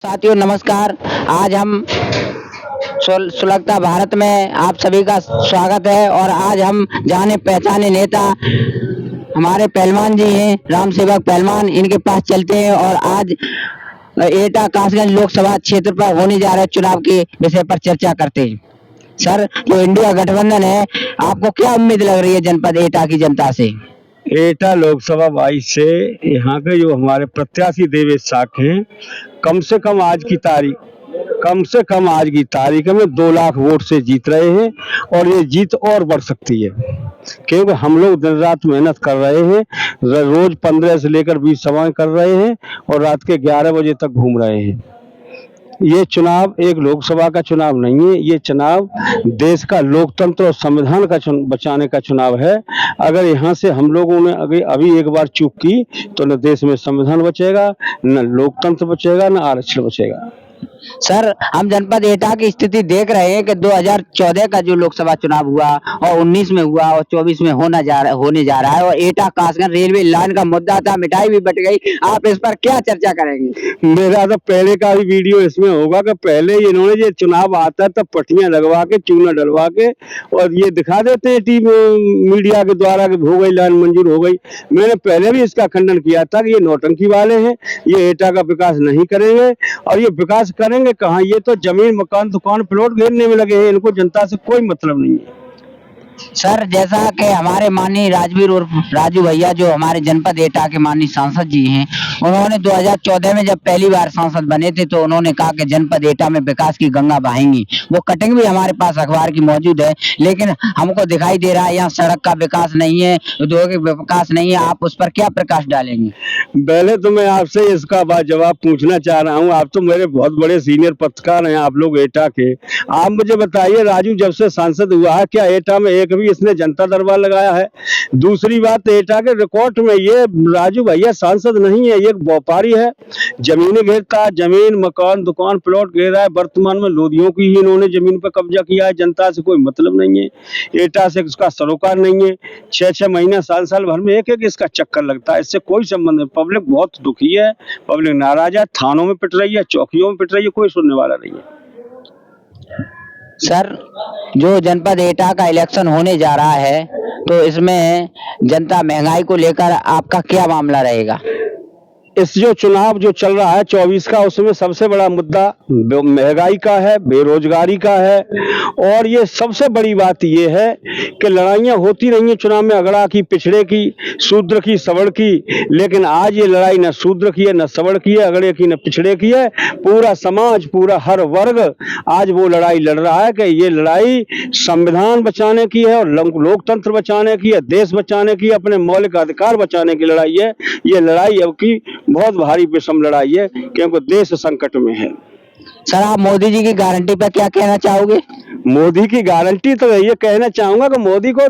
साथियों नमस्कार। आज हम सुलगता भारत में आप सभी का स्वागत है और आज हम जाने पहचाने नेता हमारे पहलवान जी हैं, राम सेवक पहलवान, इनके पास चलते हैं और आज एटा कासगंज लोकसभा क्षेत्र पर होने जा रहे चुनाव के विषय पर चर्चा करते हैं। सर, जो इंडिया गठबंधन है, आपको क्या उम्मीद लग रही है जनपद एटा की जनता से? एटा लोकसभा 22 से यहाँ के जो हमारे प्रत्याशी देवेश साख हैं, कम से कम आज की तारीख में 2 लाख वोट से जीत रहे हैं और ये जीत और बढ़ सकती है, क्योंकि हम लोग दिन रात मेहनत कर रहे हैं। रोज 15 से लेकर 20 सभाएं कर रहे हैं और रात के 11 बजे तक घूम रहे हैं। ये चुनाव एक लोकसभा का चुनाव नहीं है, ये चुनाव देश का लोकतंत्र और संविधान का बचाने का चुनाव है। अगर यहाँ से हम लोगों ने अभी एक बार चूक की तो न देश में संविधान बचेगा, न लोकतंत्र बचेगा, न आरक्षण बचेगा। सर, हम जनपद एटा की स्थिति देख रहे हैं कि 2014 का जो लोकसभा चुनाव हुआ और 19 में हुआ और 24 में होने जा रहा है और एटा कासगंज रेलवे लाइन का मुद्दा था, मिठाई भी बट गई। आप इस पर क्या चर्चा करेंगे? मेरा तो पहले का भी वीडियो इसमें होगा कि पहले इन्होंने ये चुनाव आता है तब पट्टियां लगवा के, चूना डलवा के और ये दिखा देते हैं मीडिया के द्वारा कि हो गई, लाइन मंजूर हो गई। मैंने पहले भी इसका खंडन किया था कि ये नौटंकी वाले हैं, ये एटा का विकास नहीं करेंगे और ये विकास करेंगे कहाँ? ये तो जमीन, मकान, दुकान, प्लॉट घेरने में लगे हैं। इनको जनता से कोई मतलब नहीं है। सर, जैसा कि हमारे माननीय राजवीर उर्फ राजू भैया, जो हमारे जनपद एटा के माननीय सांसद जी हैं, उन्होंने 2014 में जब पहली बार सांसद बने थे तो उन्होंने कहा कि जनपद एटा में विकास की गंगा बहेंगी। वो कटिंग भी हमारे पास अखबार की मौजूद है, लेकिन हमको दिखाई दे रहा है यहाँ सड़क का विकास नहीं है, औद्योगिक विकास नहीं है। आप उस पर क्या प्रकाश डालेंगे? पहले तो मैं आपसे इसका जवाब पूछना चाह रहा हूँ। आप तो मेरे बहुत बड़े सीनियर पत्रकार हैं, आप लोग एटा के। आप मुझे बताइए, राजू जब से सांसद हुआ है क्या एटा में एक भी इसने जनता दरबार लगाया है? दूसरी बात, एटा के रिकॉर्ड में ये राजू भैया सांसद नहीं है, ये एक व्यापारी है। जमीनें घेरता है, जमीन, मकान, दुकान, प्लॉट घेरा है। वर्तमान में लोधियों की ही इन्होंने जमीन पर कब्जा किया है। जनता से कोई मतलब नहीं है, एटा से इसका सरोकार नहीं है। 6-6 महीना, साल भर में एक इसका चक्कर लगता है, इससे कोई संबंध नहीं। पब्लिक बहुत दुखी है, पब्लिक नाराज है, थानों में पिट रही है, चौकियों में पिट रही है, कोई सुनने वाला नहीं है। सर, जो जनपद एटा का इलेक्शन होने जा रहा है तो इसमें जनता महंगाई को लेकर आपका क्या मामला रहेगा? इस जो चुनाव जो चल रहा है 24 का, उसमें सबसे बड़ा मुद्दा महंगाई का है, बेरोजगारी का है और ये सबसे बड़ी बात ये है कि लड़ाइयाँ होती नहीं है चुनाव में, अगड़ा की, पिछड़े की, शूद्र की, सवर्ण की। लेकिन आज ये लड़ाई न शूद्र की है, न सवर्ण की है, अगड़े की, न पिछड़े की है। पूरा समाज, पूरा हर वर्ग आज वो लड़ाई लड़ रहा है कि ये लड़ाई संविधान बचाने की है और लोकतंत्र बचाने की है, देश बचाने की, अपने मौलिक अधिकार बचाने की लड़ाई है। ये लड़ाई अब की बहुत भारी विषम लड़ाई है, क्योंकि देश संकट में है। सर, आप मोदी जी की गारंटी पर क्या कहना चाहोगे? मोदी की गारंटी तो ये कहना चाहूंगा कि मोदी को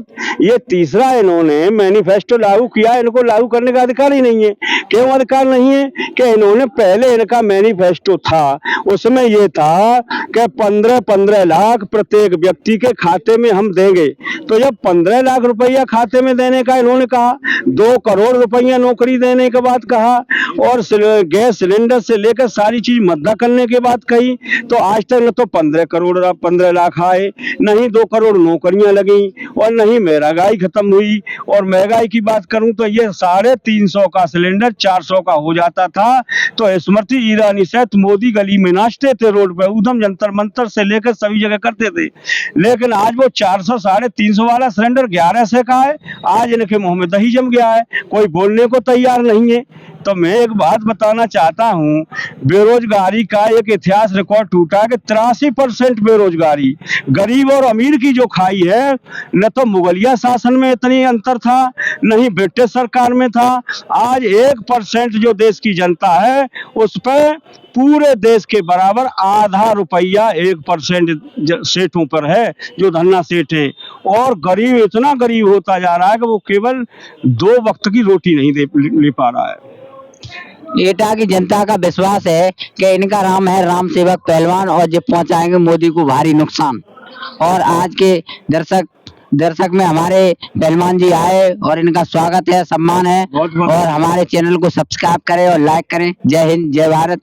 ये तीसरा इन्होंने मैनिफेस्टो लागू किया, इनको लागू करने का अधिकार ही नहीं है। क्यों अधिकार नहीं है? कि इन्होंने पहले इनका मैनिफेस्टो था, उसमें ये था कि 15-15 लाख प्रत्येक व्यक्ति के खाते में हम देंगे। तो जब 15 लाख रुपया खाते में देने का इन्होंने कहा, 2 करोड़ रुपया नौकरी देने के बाद कहा और गैस सिलेंडर से लेकर सारी चीज मद्दा करने के बाद कही, तो आज तक न तो 15 लाख आए, नहीं 2 करोड़ नौकरियां लगी और नहीं महंगाई खत्म हुई। और महंगाई की बात करूं तो ये 350 का सिलेंडर 400 का हो जाता था तो स्मृति ईरानी सहित मोदी गली में नाचते थे, रोड पे उधम जंतर मंतर से लेकर सभी जगह करते थे। लेकिन आज वो 400, 350 वाला सिलेंडर 1100 का है। आज इनके मुंह में दही जम गया है, कोई बोलने को तैयार नहीं है। तो मैं एक बात बताना चाहता हूं, बेरोजगारी का एक इतिहास रिकॉर्ड टूटा कि 83% बेरोजगारी। गरीब और अमीर की जो खाई है, न तो मुगलिया शासन में इतनी अंतर था, न ही ब्रिटिश सरकार में था। आज 1% जो देश की जनता है उस पर पूरे देश के बराबर आधा रुपया 1% सेठों पर है, जो धन्ना सेठ है। और गरीब इतना गरीब होता जा रहा है कि वो केवल 2 वक्त की रोटी नहीं ले पा रहा है। एटा की जनता का विश्वास है कि इनका नाम है राम सेवक पहलवान और जब पहुंचाएंगे मोदी को भारी नुकसान। और आज के दर्शक में हमारे पहलवान जी आए और इनका स्वागत है, सम्मान है। और हमारे चैनल को सब्सक्राइब करें और लाइक करें। जय हिंद, जय भारत।